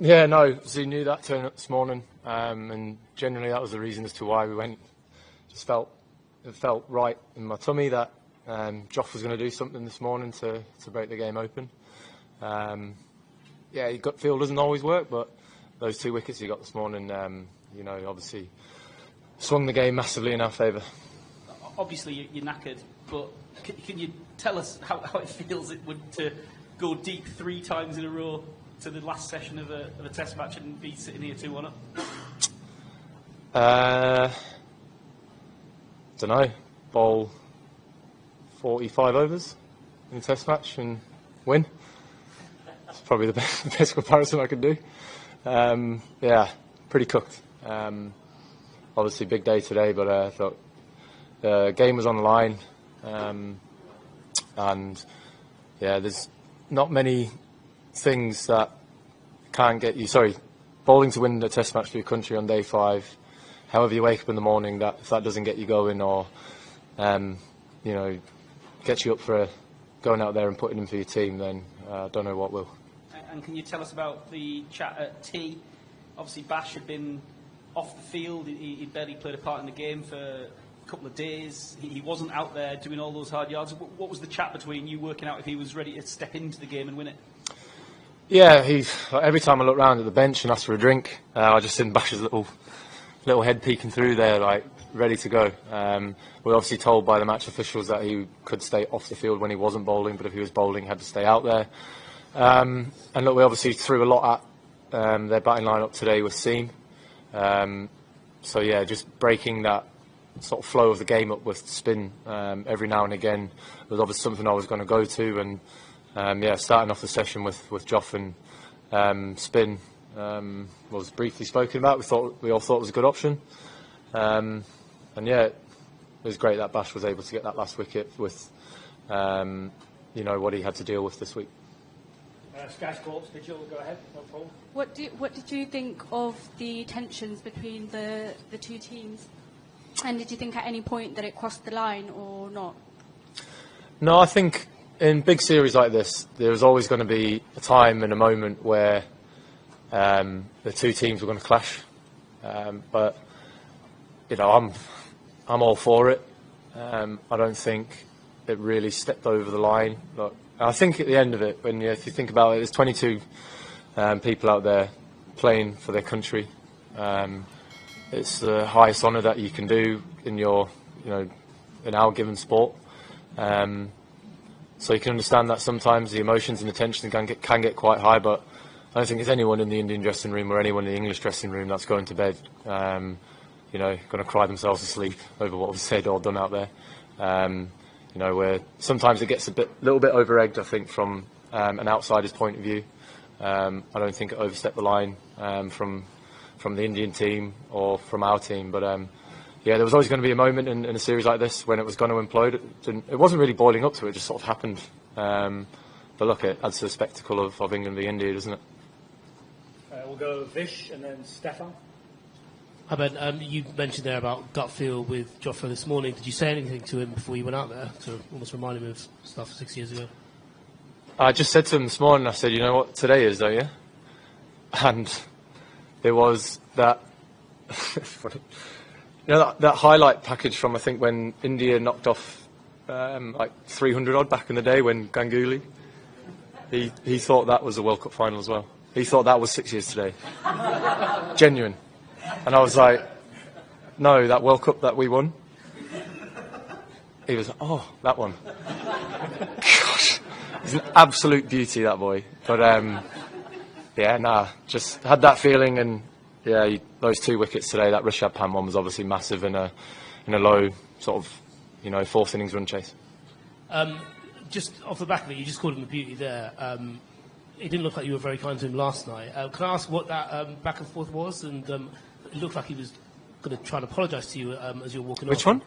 Yeah, no, Z knew that turn up this morning, and generally that was the reason as to why we went. It felt right in my tummy that Joff was going to do something this morning to break the game open. Yeah, your gut feel doesn't always work, but those 2 wickets he got this morning, obviously swung the game massively in our favour. Obviously you're knackered, but can you tell us how it feels to go deep 3 times in a row to the last session of a test match and be sitting here 2-1 up? Don't know. Bowl 45 overs in a test match and win. That's probably the best comparison I could do. Yeah, pretty cooked. Obviously, big day today, but I thought the game was on the line, and yeah, there's not many things that can't get you. Sorry, bowling to win a test match for your country on day 5. However you wake up in the morning, if that doesn't get you going, or get you up for going out there and putting in for your team, then I don't know what will. And can you tell us about the chat at tea? Obviously, Bash had been off the field. He'd barely played a part in the game for a couple of days. He wasn't out there doing all those hard yards. What was the chat between you working out if he was ready to step into the game and win it? Yeah, every time I look round at the bench and ask for a drink, I just see Bash's little head peeking through there, like ready to go. We were obviously told by the match officials that he could stay off the field when he wasn't bowling, but if he was bowling, he had to stay out there. And look, we obviously threw a lot at their batting line-up today with seam. So yeah, just breaking that sort of flow of the game up with spin every now and again was obviously something I was going to go to, and yeah, starting off the session with Joff and spin was briefly spoken about. We all thought it was a good option, and yeah, it was great that Bash was able to get that last wicket with what he had to deal with this week. Sky Sports, did you go ahead? No problem. What did you think of the tensions between the 2 teams? And did you think at any point that it crossed the line or not? No, I think in big series like this, there's always going to be a time and a moment where the 2 teams were going to clash. But I'm all for it. I don't think it really stepped over the line. Look, I think at the end of it, if you think about it, there's 22 people out there playing for their country. It's the highest honour that you can do in in our given sport. So you can understand that sometimes the emotions and the tension can get quite high, but I don't think there's anyone in the Indian dressing room or anyone in the English dressing room that's going to bed, going to cry themselves to sleep over what was said or done out there. Where sometimes it gets a little bit over-egged, I think, from an outsider's point of view. I don't think it overstepped the line from the Indian team or from our team, but yeah, there was always going to be a moment in a series like this when it was going to implode. It wasn't really boiling up to it; it just sort of happened. But look, it adds to the spectacle of England v India, doesn't it? We'll go Vish and then Stefan. Hi Ben, you mentioned there about gut feel with Jofra this morning. Did you say anything to him before you went out there to almost remind him of stuff 6 years ago? I just said to him this morning, I said, you know what today is, don't you? And it was that, funny. That highlight package from, I think, when India knocked off like 300 odd back in the day when Ganguly, he thought that was a World Cup final as well. He thought that was 6 years today. Genuine. And I was like, no, that World Cup that we won. He was like, oh, that one. Gosh, he's an absolute beauty, that boy. But just had that feeling, and yeah, those 2 wickets today. That Rishabh Pant one was obviously massive in a low sort of 4th innings run chase. Just off the back of it, you just called him a beauty there. It didn't look like you were very kind to him last night. Can I ask what that back and forth was? And it looked like he was going to try and apologise to you as you were walking off. Which one?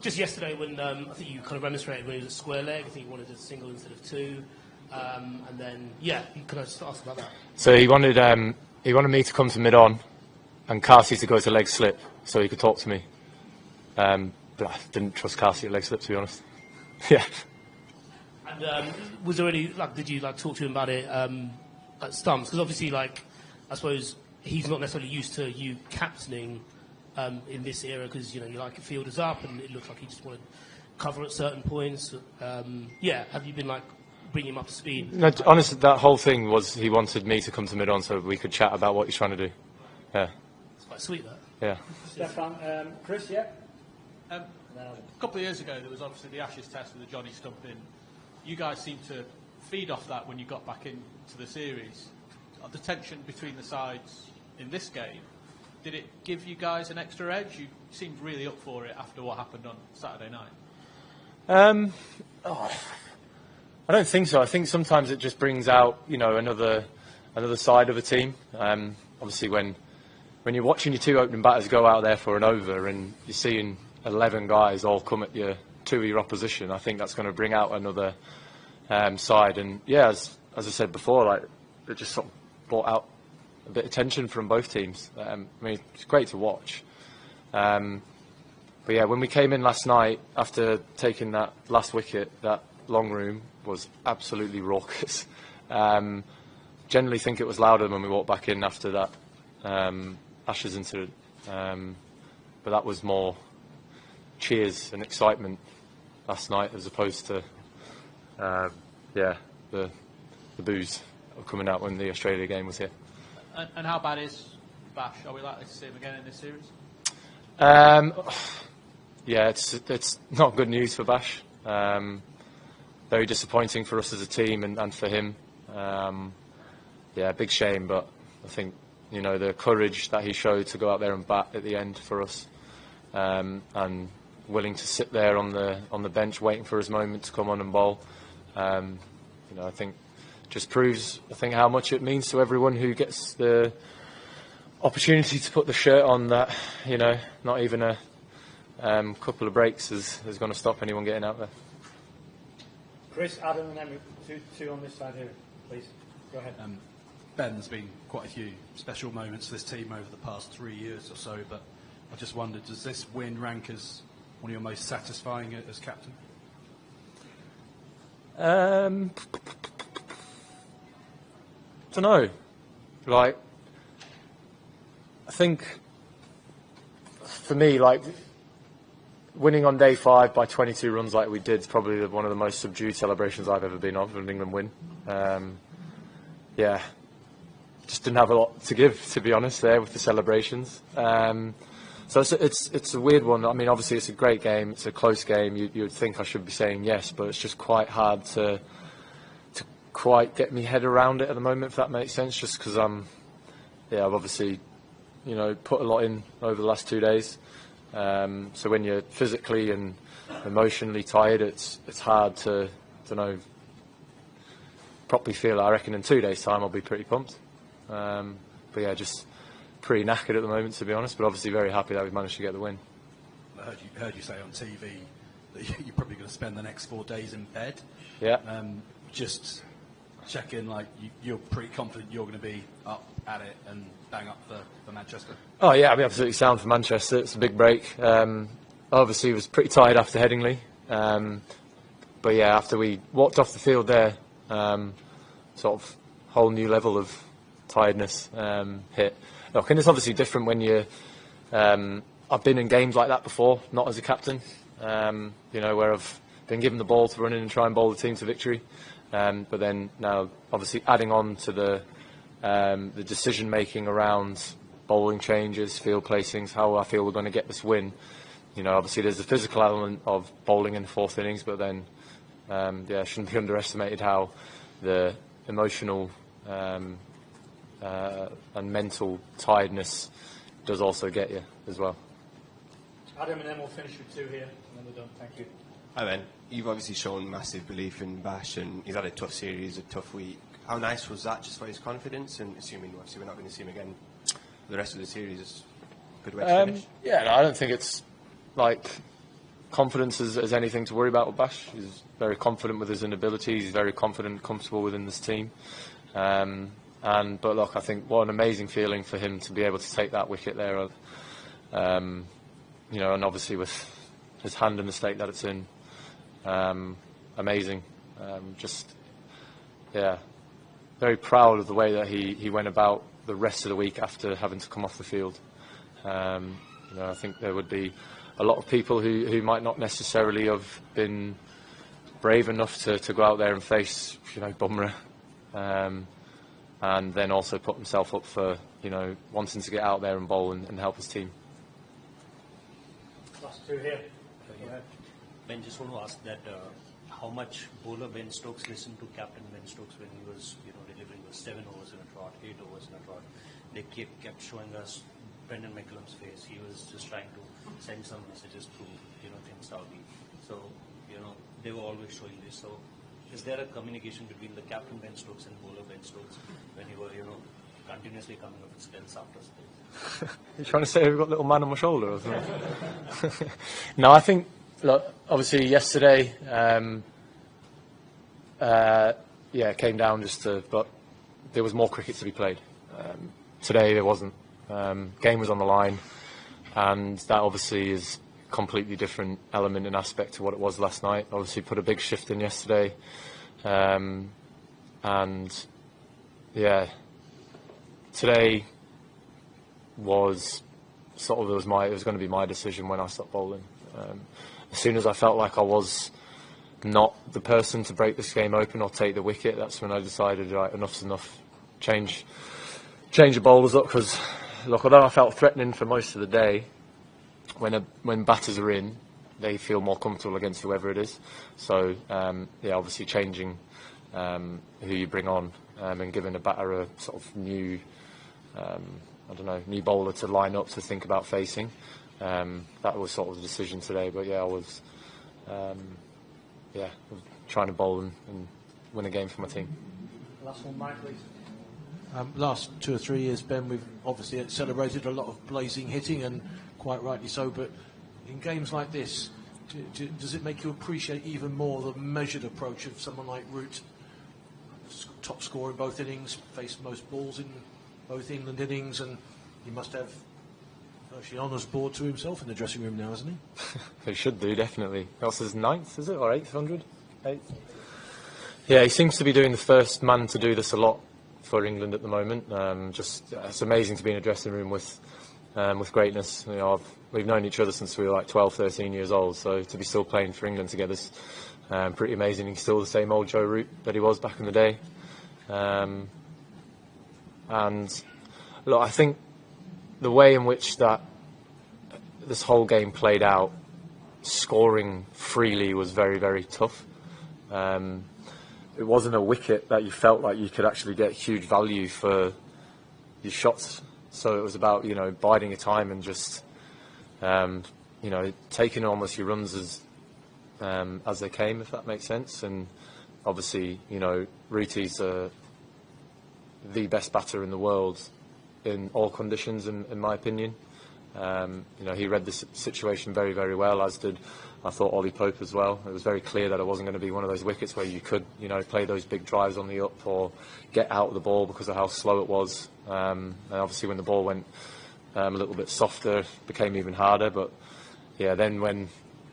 Just yesterday when I think you kind of remonstrated when he was at square leg. I think you wanted a single instead of 2. And then, yeah, can I just ask about that? So he wanted me to come to mid-on and Kasi to go to leg slip so he could talk to me. But I didn't trust Kasi at leg slip, to be honest. Yeah. And was there any, did you talk to him about it at stumps? Because obviously, I suppose he's not necessarily used to you captaining in this era because, you like your fielders up and it looks like he just wanted to cover at certain points. Have you been bringing him up to speed? No, honestly, that whole thing was he wanted me to come to mid-on so we could chat about what he's trying to do. Yeah. It's quite sweet, that. Yeah. Stefan, Chris, yeah? A couple of years ago, there was obviously the Ashes test with the Johnny stumping. You guys seemed to feed off that when you got back into the series. The tension between the sides in this game, did it give you guys an extra edge? You seemed really up for it after what happened on Saturday night. I don't think so. I think sometimes it just brings out, another side of a team. Obviously, when you're watching your two opening batters go out there for an over and you're seeing 11 guys all come at your two-year opposition, I think that's going to bring out another side. And yeah, as I said before, it just sort of brought out a bit of tension from both teams. It's great to watch. But yeah, when we came in last night after taking that last wicket, that long room was absolutely raucous. Generally think it was louder when we walked back in after that Ashes incident. But that was more cheers and excitement last night as opposed to the boos coming out when the Australia game was here. And how bad is Bash? Are we likely to see him again in this series? Yeah, it's not good news for Bash. Very disappointing for us as a team and for him. Big shame, but I think the courage that he showed to go out there and bat at the end for us, and willing to sit there on the bench waiting for his moment to come on and bowl. I think just proves how much it means to everyone who gets the opportunity to put the shirt on. That not even a couple of breaks is going to stop anyone getting out there. Chris, Adam, and then two on this side here, please. Go ahead. Ben, there's been quite a few special moments for this team over the past 3 years or so, but I just wondered, does this win rank as one of your most satisfying as captain? I don't know. I think for me, winning on day 5 by 22 runs like we did is probably one of the most subdued celebrations I've ever been on for an England win. Just didn't have a lot to give, to be honest, there with the celebrations. So it's a weird one. I mean, obviously it's a great game. It's a close game. You would think I should be saying yes, but it's just quite hard to quite get my head around it at the moment, if that makes sense. Just because I've obviously put a lot in over the last 2 days. So when you're physically and emotionally tired, it's hard to properly feel it. I reckon in 2 days' time I'll be pretty pumped. Just pretty knackered at the moment, to be honest. But obviously very happy that we've managed to get the win. I heard you say on TV that you're probably going to spend the next 4 days in bed. Yeah. Just check in, you're pretty confident you're going to be up at it and bang up for Manchester? Oh yeah, I'll be absolutely sound for Manchester. It's a big break. Obviously, was pretty tired after Headingley. But yeah, after we walked off the field there, sort of whole new level of tiredness hit. Look, and it's obviously different when you. I've been in games like that before, not as a captain. Where I've been given the ball to run in and try and bowl the team to victory. But then now, obviously, adding on to the decision making around bowling changes, field placings, how I feel we're going to get this win. Obviously there's the physical element of bowling in the 4th innings, but then it shouldn't be underestimated how the emotional and mental tiredness does also get you as well. Adam, and then we'll finish with 2 here, and then we're done. Thank you. Hi Ben, you've obviously shown massive belief in Bash, and he's had a tough series, a tough week. How nice was that just for his confidence, and assuming obviously we're not going to see him again for the rest of the series, is a good way to finish? I don't think it's confidence is anything to worry about with Bash. He's very confident with his abilities, he's very confident, comfortable within this team. But look, I think what an amazing feeling for him to be able to take that wicket there, and obviously with his hand in the state that it's in, amazing. Very proud of the way that he went about the rest of the week after having to come off the field. I think there would be a lot of people who might not necessarily have been brave enough to go out there and face, Bumrah, and then also put himself up for, wanting to get out there and bowl and help his team. Last two here. Ben, just want to ask that how much bowler Ben Stokes listened to Captain Ben Stokes when he was, delivering the 7 overs in a trot, 8 overs in a trot. They kept showing us Brendan McCullum's face. He was just trying to send some messages through, Team Saudi. So, they were always showing this. So, is there a communication between the Captain Ben Stokes and bowler Ben Stokes when you were, continuously coming up with spells after spells? You're trying to say we've got a little man on my shoulder or something? No, I think, look, obviously yesterday, it came down but there was more cricket to be played. Today there wasn't. Game was on the line, and that obviously is a completely different element and aspect to what it was last night. Obviously put a big shift in yesterday, today was it was going to be my decision when I stopped bowling. As soon as I felt like I was not the person to break this game open or take the wicket, that's when I decided, right, enough's enough. Change the bowlers up, because look, although I felt threatening for most of the day, when batters are in, they feel more comfortable against whoever it is. So obviously changing who you bring on and giving a batter a sort of new new bowler to line up to think about facing. That was sort of the decision today. But I was trying to bowl and win a game for my team. Last one, Mike, please. Last 2 or 3 years, Ben, we've obviously celebrated a lot of blazing hitting, and quite rightly so, but in games like this, does it make you appreciate even more the measured approach of someone like Root, top scorer in both innings, faced most balls in both England innings, and he must have virtually honours board to himself in the dressing room now, hasn't he? He should do, definitely. That's his 9th, is it, or 800? 8th? Yeah, he seems to be doing the first man to do this a lot for England at the moment. It's amazing to be in a dressing room with greatness. We've known each other since we were like 12, 13 years old, so to be still playing for England together is pretty amazing. He's still the same old Joe Root that he was back in the day. And look, I think the way in which this whole game played out, scoring freely was very, very tough. It wasn't a wicket that you felt like you could actually get huge value for your shots. So it was about, biding your time and just, taking almost your runs as they came, if that makes sense. And obviously, Ruti's the best batter in the world in all conditions, in my opinion. He read the situation very, very well, as did, I thought, Ollie Pope as well. It was very clear that it wasn't going to be one of those wickets where you could, play those big drives on the up or get out of the ball because of how slow it was. And obviously when the ball went a little bit softer, it became even harder. But then when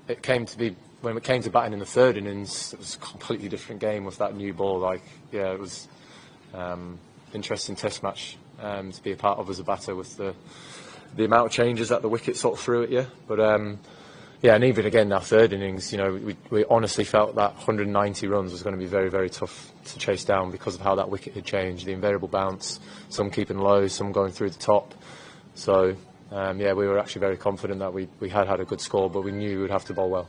it came to batting in the third innings, it was a completely different game with that new ball. It was interesting test match to be a part of as a batter, with the amount of changes that the wicket sort of threw at you. But and even again, that third innings, we honestly felt that 190 runs was going to be very, very tough to chase down because of how that wicket had changed. The invariable bounce, some keeping low, some going through the top. So we were actually very confident that we had a good score, but we knew we would have to bowl well.